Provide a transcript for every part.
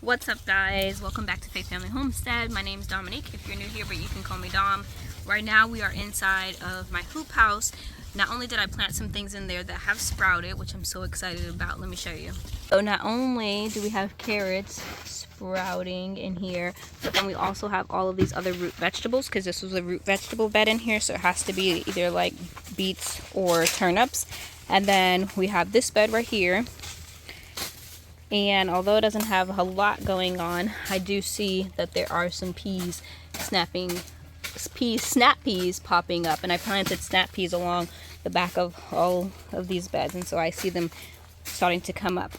What's up, guys? Welcome back to Faith Family Homestead. My name is Dominique if you're new here, but you can call me Dom. Right now we are inside of my hoop house. Not only did I plant some things in there that have sprouted, which I'm so excited about. Let me show you. So not only do we have carrots sprouting in here, but then we also have all of these other root vegetables, because this was a root vegetable bed in here, so it has to be either like beets or turnips. And then we have this bed right here. And although it doesn't have a lot going on, I do see that there are some snap peas popping up. And I planted snap peas along the back of all of these beds, and so I see them starting to come up.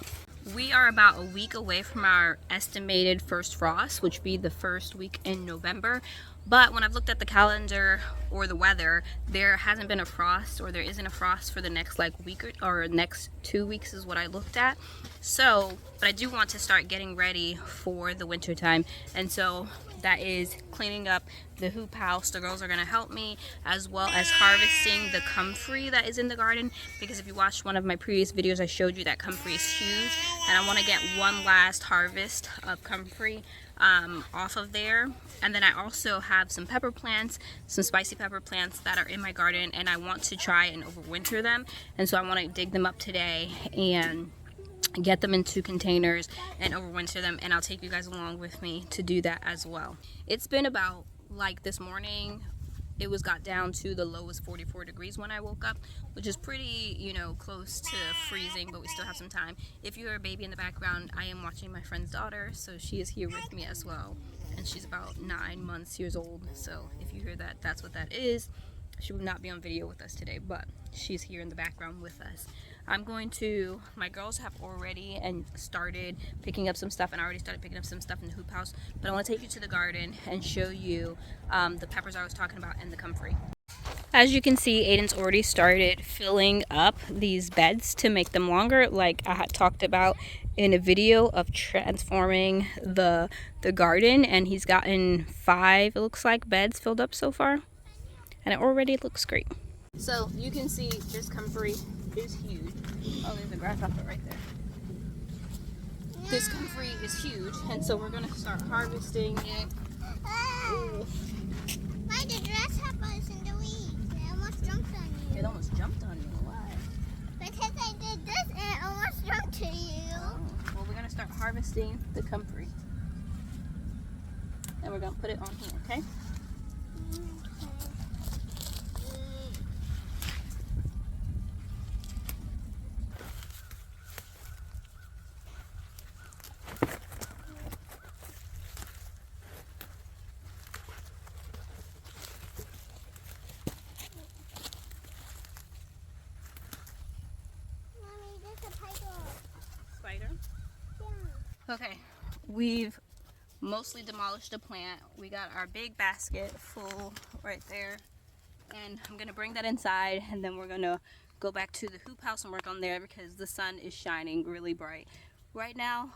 We are about a week away from our estimated first frost, which would be the first week in November. But when I've looked at the calendar or the weather, there hasn't been a frost, or there isn't a frost for the next week or next 2 weeks is what I looked at. So, but I do want to start getting ready for the winter time. And so that is cleaning up the hoop house. The girls are going to help me, as well as harvesting the comfrey that is in the garden, because if you watched one of my previous videos, I showed you that comfrey is huge, and I want to get one last harvest of comfrey off of there. And then I also have some pepper plants, some spicy pepper plants that are in my garden, and I want to try and overwinter them. And so I want to dig them up today and get them into containers and overwinter them, and I'll take you guys along with me to do that as well. It's been about, like, this morning it got down to the low was 44 degrees when I woke up, which is pretty, you know, close to freezing, but we still have some time. If you hear a baby in the background, I am watching my friend's daughter, so she is here with me as well, and she's about 9 months old. So if you hear that, that's what that is. She will not be on video with us today, but she's here in the background with us. My girls have already started picking up some stuff, and I already started picking up some stuff in the hoop house, but I want to take you to the garden and show you the peppers I was talking about and the comfrey. As you can see, Aiden's already started filling up these beds to make them longer, like I had talked about in a video of transforming the garden, and he's gotten 5, it looks like, beds filled up so far, and it already looks great. So you can see this comfrey is huge. Oh, there's a grasshopper right there. This comfrey is huge, and so we're gonna start harvesting it. Why the grasshopper is in the weeds? It almost jumped on you. It almost jumped on you. Why? Because I did this and it almost jumped to you. Oh. Well, we're gonna start harvesting the comfrey, and we're gonna put it on here, okay? Spider? Yeah. Okay, we've mostly demolished the plant. We got our big basket full right there, and I'm gonna bring that inside, and then we're gonna go back to the hoop house and work on there because the sun is shining really bright right now.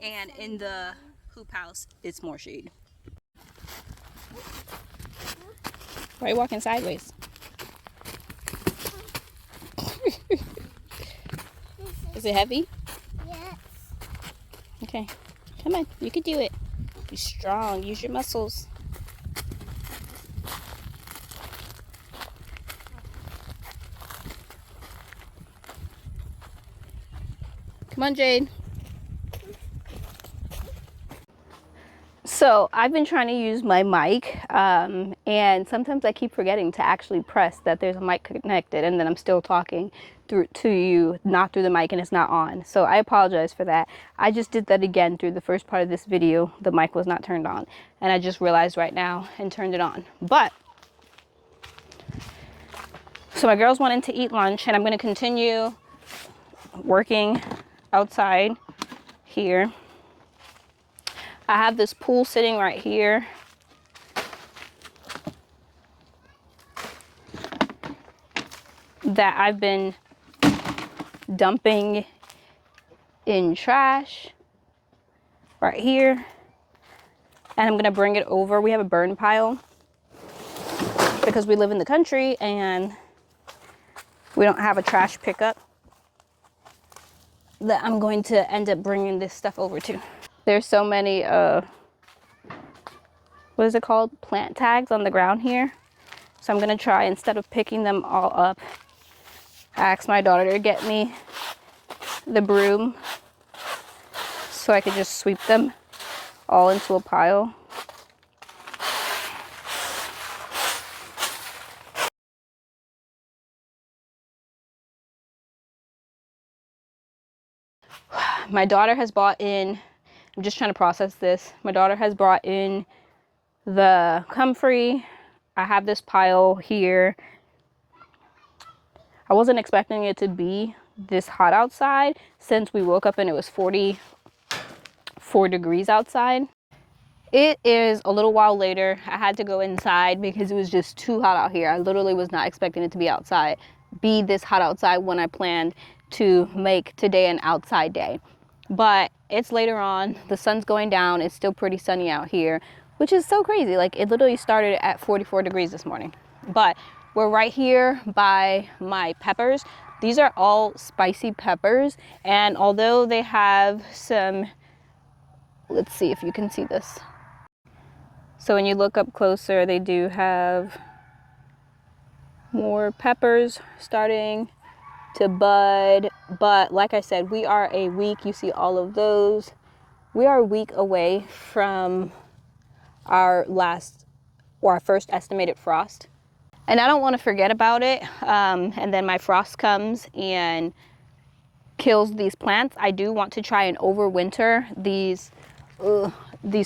And in the hoop house, it's more shade. Why are you walking sideways? Is it heavy? Yes. Okay, come on, you can do it. Be strong, use your muscles. Come on, Jade. So I've been trying to use my mic, and sometimes I keep forgetting to actually press that there's a mic connected, and then I'm still talking to you, not through the mic, and it's not on. So I apologize for that. I just did that again through the first part of this video. The mic was not turned on, and I just realized right now and turned it on. But so my girls wanted to eat lunch, and I'm going to continue working outside here. I have this pool sitting right here. That I've been dumping in trash right here. And I'm gonna bring it over. We have a burn pile because we live in the country and we don't have a trash pickup. that I'm going to end up bringing this stuff over to. There's so many, what is it called? Plant tags on the ground here. So I'm gonna try, instead of picking them all up, ask my daughter to get me the broom so I could just sweep them all into a pile. My daughter has bought in, I'm just trying to process this. My daughter has brought in the Comfrey. I have this pile here. I wasn't expecting it to be this hot outside since we woke up and it was 44 degrees outside. It is a little while later. I had to go inside because it was just too hot out here. I literally was not expecting it to be this hot outside when I planned to make today an outside day. But it's later on, the sun's going down, it's still pretty sunny out here, which is so crazy. Like, it literally started at 44 degrees this morning. But we're right here by my peppers. These are all spicy peppers, and although they have some, let's see if you can see this. So when you look up closer, they do have more peppers starting to bud. But like I said, we are a week, you see all of those, we are a week away from our first estimated frost, and I don't want to forget about it, and then my frost comes and kills these plants. I do want to try and overwinter these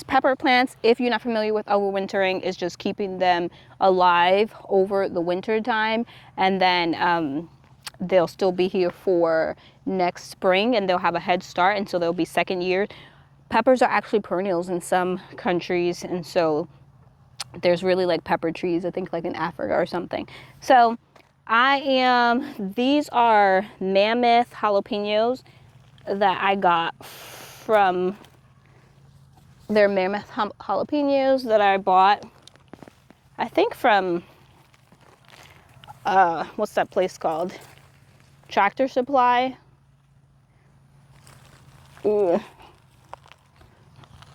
pepper plants. If you're not familiar with overwintering, is just keeping them alive over the winter time, and then they'll still be here for next spring and they'll have a head start, and so they'll be second year. Peppers are actually perennials in some countries, and so there's really like pepper trees, I think like in Africa or something. So these are mammoth jalapenos that I got from, they're mammoth jalapenos that I bought, I think from, what's that place called? Tractor Supply. Ugh.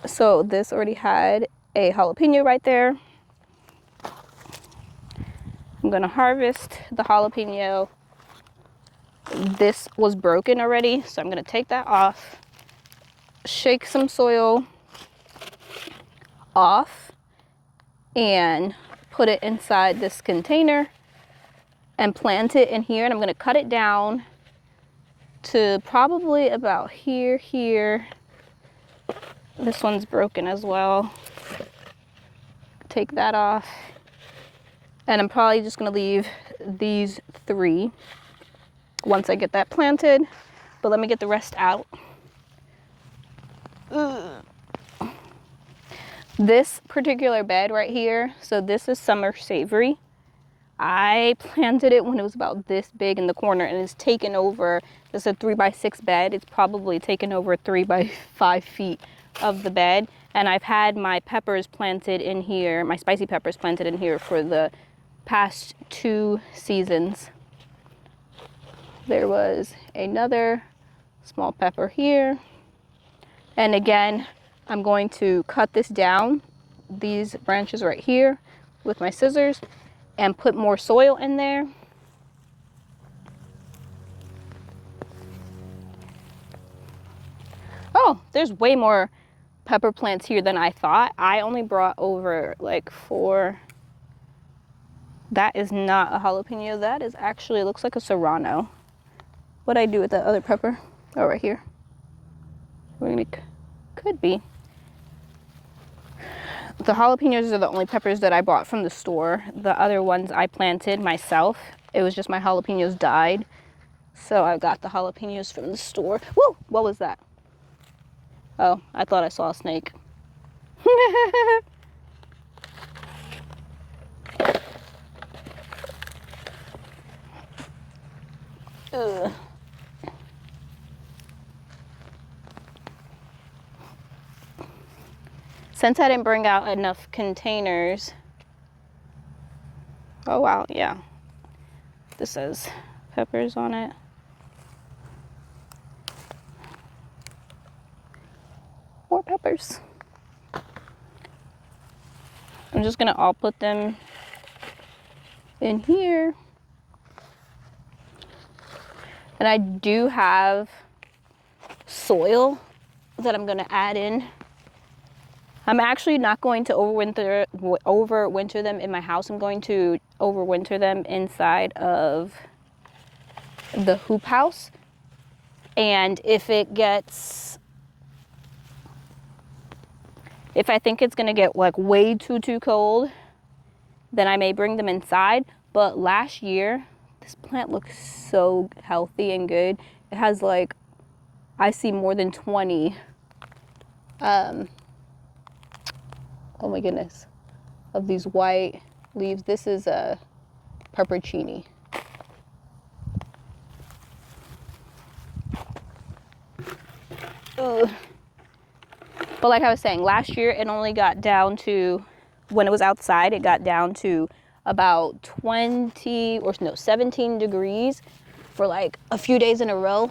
So this already had a jalapeno right there. I'm gonna harvest the jalapeno. This was broken already, so I'm gonna take that off, shake some soil off, and put it inside this container and plant it in here. And I'm gonna cut it down to probably about here. This one's broken as well. Take that off. And I'm probably just gonna leave these 3 once I get that planted. But let me get the rest out. Ugh. This particular bed right here, so this is summer savory. I planted it when it was about this big in the corner, and it's taken over, it's a 3x6 bed. It's probably taken over 3 by 5 feet of the bed. And I've had my peppers planted in here, my spicy peppers planted in here for the past 2 seasons. There was another small pepper here. And again, I'm going to cut this down, these branches right here, with my scissors, and put more soil in there. Oh, there's way more pepper plants here than I thought. I only brought over like 4. That is not a jalapeno. That is actually, it looks like a serrano. What'd I do with that other pepper? Oh, right here. Could be. The jalapenos are the only peppers that I bought from the store. The other ones I planted myself. It was just my jalapenos died, so I got the jalapenos from the store. Woo! What was that? Oh, I thought I saw a snake. Ugh. Since I didn't bring out enough containers. Oh wow, yeah. This says peppers on it. peppers. I'm just gonna all put them in here. And I do have soil that I'm gonna add in. I'm actually not going to overwinter them in my house. I'm going to overwinter them inside of the hoop house. And if I think it's gonna get like way too cold, then I may bring them inside. But last year, this plant looks so healthy and good. It has like, I see more than 20, oh my goodness, of these white leaves. This is a peppercini. Ugh. But like I was saying, last year it only got down to, when it was outside, it got down to about 17 degrees for like a few days in a row.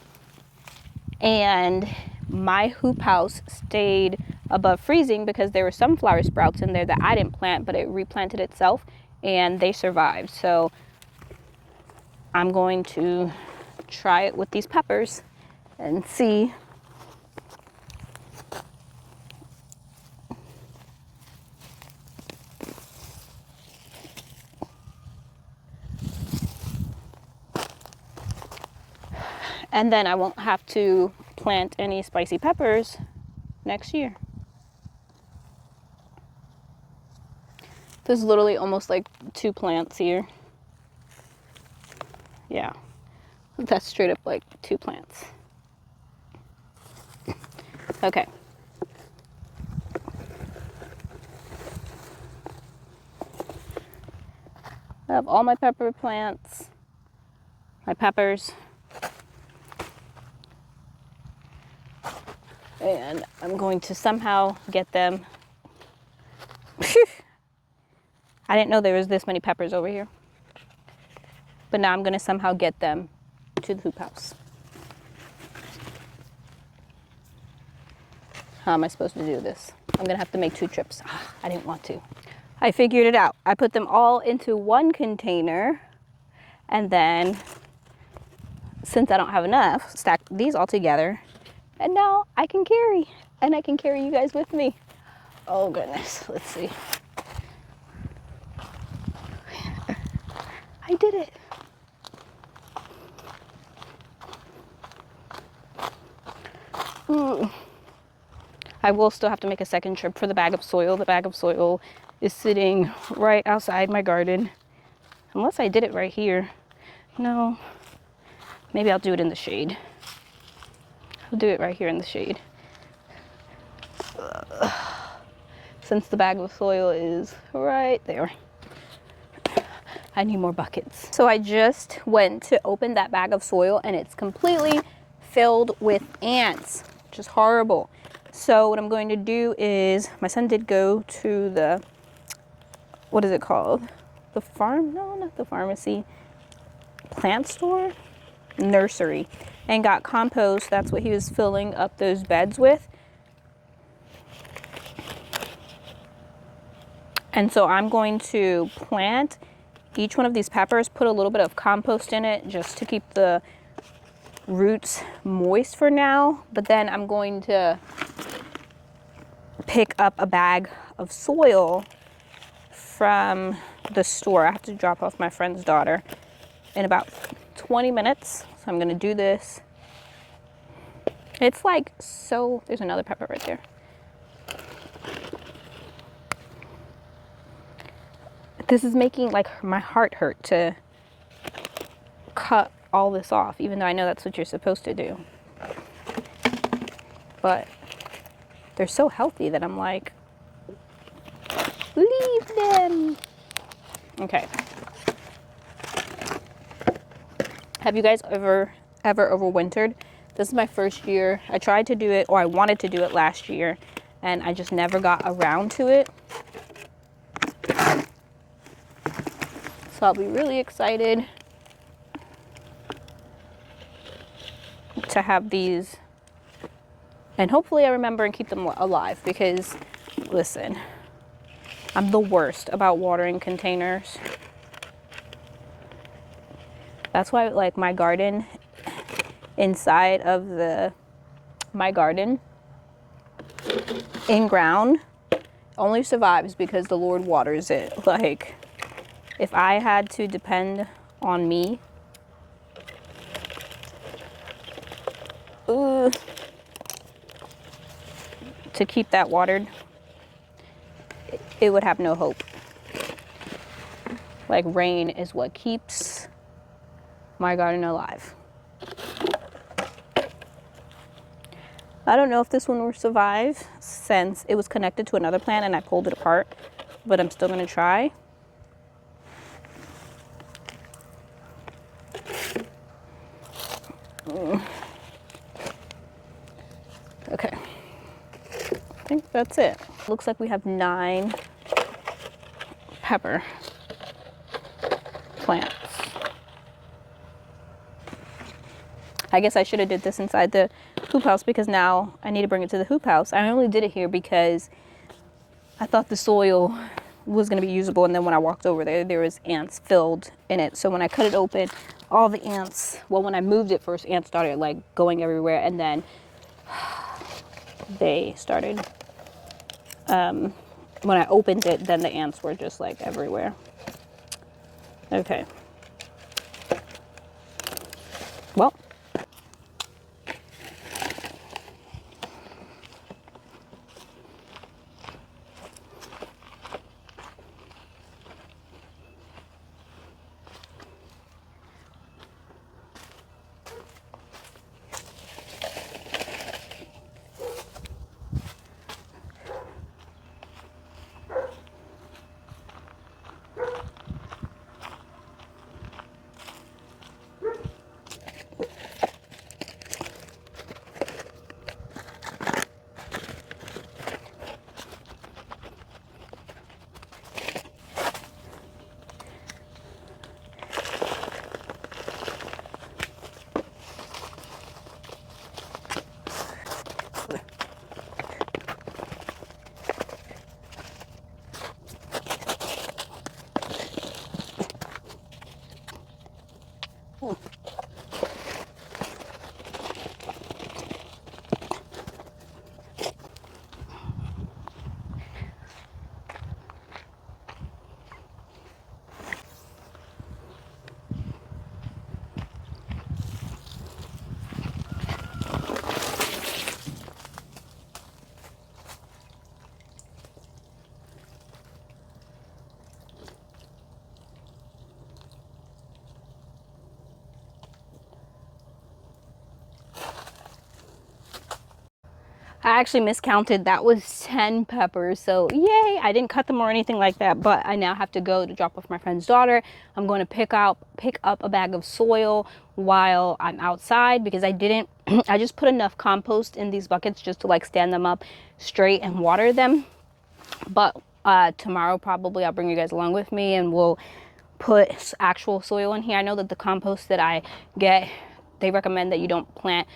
And my hoop house stayed above freezing because there were sunflower sprouts in there that I didn't plant, but it replanted itself and they survived. So I'm going to try it with these peppers and see. And then I won't have to plant any spicy peppers next year. There's literally almost like 2 plants here. Yeah, that's straight up like 2 plants. Okay. I have all my pepper plants, my peppers. And I'm going to somehow get them. I didn't know there was this many peppers over here. But now I'm going to somehow get them to the hoop house. How am I supposed to do this? I'm going to have to make 2 trips. I didn't want to. I figured it out. I put them all into one container. And then, since I don't have enough, stack these all together. And now I can carry, and I can carry you guys with me. Oh goodness, let's see. I did it. I will still have to make a second trip for the bag of soil. The bag of soil is sitting right outside my garden. Unless I did it right here. No, maybe I'll do it in the shade. I'll do it right here in the shade. Since the bag of soil is right there. I need more buckets. So I just went to open that bag of soil and it's completely filled with ants, which is horrible. So what I'm going to do is, my son did go to the, what is it called? The farm? No, not the pharmacy. Plant store? Nursery. And got compost. That's what he was filling up those beds with. And so I'm going to plant each one of these peppers, put a little bit of compost in it just to keep the roots moist for now. But then I'm going to pick up a bag of soil from the store. I have to drop off my friend's daughter in about 20 minutes. So I'm gonna do this. It's like, so, there's another pepper right there. This is making like my heart hurt to cut all this off, even though I know that's what you're supposed to do. But they're so healthy that I'm like, leave them. Okay. Have you guys ever overwintered? This is my first year. I tried to do it, or I wanted to do it last year, and I just never got around to it. So I'll be really excited to have these And hopefully I remember and keep them alive, because listen, I'm the worst about watering containers. That's why, like, my garden, inside of my garden in ground only survives because the Lord waters it. Like, if I had to depend on me, to keep that watered, it would have no hope. Like, rain is what keeps my garden alive. I don't know if this one will survive since it was connected to another plant and I pulled it apart, but I'm still gonna try. Okay, I think that's it. Looks like we have 9 pepper plants. I guess I should have did this inside the hoop house, because now I need to bring it to the hoop house. I only did it here because I thought the soil was going to be usable, and then when I walked over there was ants filled in it. So when I cut it open, all the ants, well, when I moved it first, ants started like going everywhere, and then they started, when I opened it, then the ants were just like everywhere. Okay. Well, I actually miscounted. That was 10 peppers. So yay, I didn't cut them or anything like that, but I now have to go to drop off my friend's daughter. I'm going to pick up a bag of soil while I'm outside, because I didn't, I just put enough compost in these buckets just to like stand them up straight and water them. But tomorrow probably I'll bring you guys along with me and we'll put actual soil in here. I know that the compost that I get, they recommend that you don't plant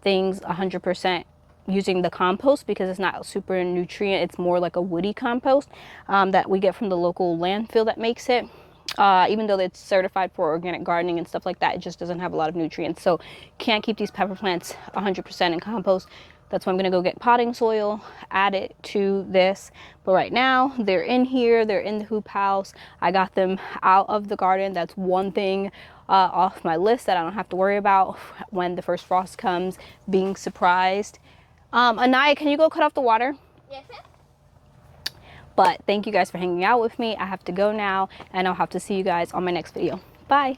things 100% using the compost, because it's not super nutrient. It's more like a woody compost that we get from the local landfill that makes it. Even though it's certified for organic gardening and stuff like that, it just doesn't have a lot of nutrients. So can't keep these pepper plants 100% in compost. That's why I'm gonna go get potting soil, add it to this. But right now they're in here, they're in the hoop house. I got them out of the garden. That's one thing off my list that I don't have to worry about when the first frost comes, being surprised. Anaya, can you go cut off the water? Yes, sir. But thank you guys for hanging out with me. I have to go now, and I'll have to see you guys on my next video. Bye.